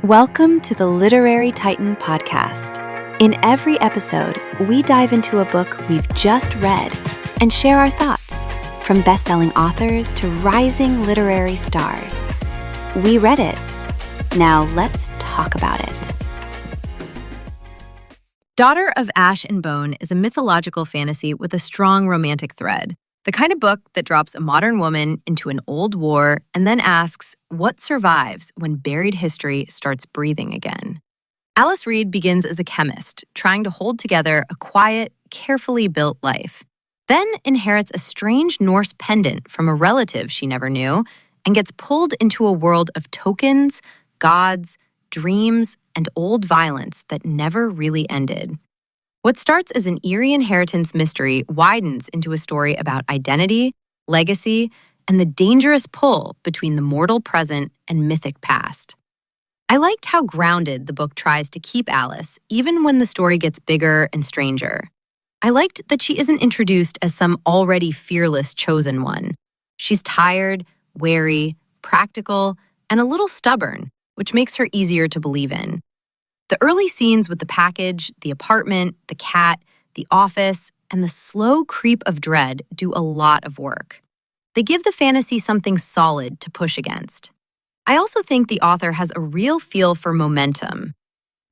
Welcome to the Literary Titan podcast. In every episode, we dive into a book we've just read and share our thoughts, from best-selling authors to rising literary stars. We read it. Now let's talk about it. Daughter of Ash and Bone is a mythological fantasy with a strong romantic thread. The kind of book that drops a modern woman into an old war and then asks what survives when buried history starts breathing again. Alice Reed begins as a chemist, trying to hold together a quiet, carefully built life. Then inherits a strange Norse pendant from a relative she never knew and gets pulled into a world of tokens, gods, dreams, and old violence that never really ended. What starts as an eerie inheritance mystery widens into a story about identity, legacy, and the dangerous pull between the mortal present and mythic past. I liked how grounded the book tries to keep Alice, even when the story gets bigger and stranger. I liked that she isn't introduced as some already fearless chosen one. She's tired, wary, practical, and a little stubborn, which makes her easier to believe in. The early scenes with the package, the apartment, the cat, the office, and the slow creep of dread do a lot of work. They give the fantasy something solid to push against. I also think the author has a real feel for momentum.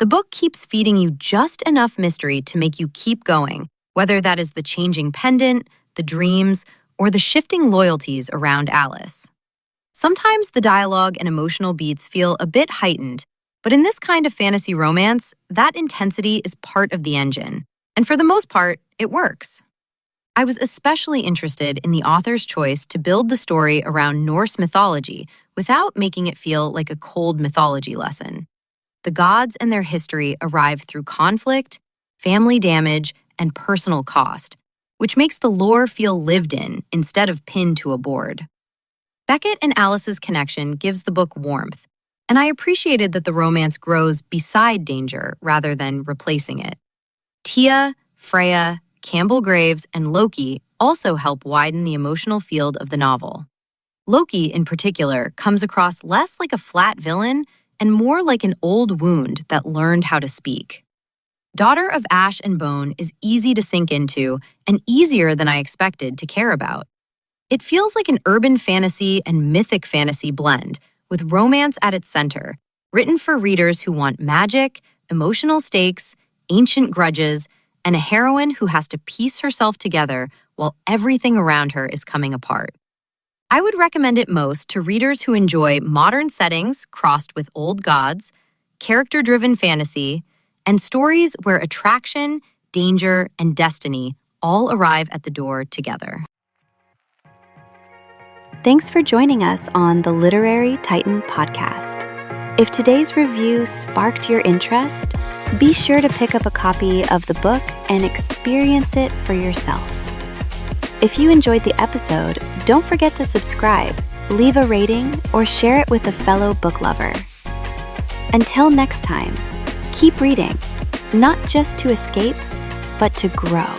The book keeps feeding you just enough mystery to make you keep going, whether that is the changing pendant, the dreams, or the shifting loyalties around Alice. Sometimes the dialogue and emotional beats feel a bit heightened, but in this kind of fantasy romance, that intensity is part of the engine, and for the most part, it works. I was especially interested in the author's choice to build the story around Norse mythology without making it feel like a cold mythology lesson. The gods and their history arrive through conflict, family damage, and personal cost, which makes the lore feel lived in instead of pinned to a board. Beckett and Alice's connection gives the book warmth, and I appreciated that the romance grows beside danger rather than replacing it. Tia, Freya, Campbell Graves, and Loki also help widen the emotional field of the novel. Loki, in particular, comes across less like a flat villain and more like an old wound that learned how to speak. Daughter of Ash and Bone is easy to sink into and easier than I expected to care about. It feels like an urban fantasy and mythic fantasy blend, with romance at its center, written for readers who want magic, emotional stakes, ancient grudges, and a heroine who has to piece herself together while everything around her is coming apart. I would recommend it most to readers who enjoy modern settings crossed with old gods, character-driven fantasy, and stories where attraction, danger, and destiny all arrive at the door together. Thanks for joining us on the Literary Titan podcast. If today's review sparked your interest, be sure to pick up a copy of the book and experience it for yourself. If you enjoyed the episode, don't forget to subscribe, leave a rating, or share it with a fellow book lover. Until next time, keep reading, not just to escape, but to grow.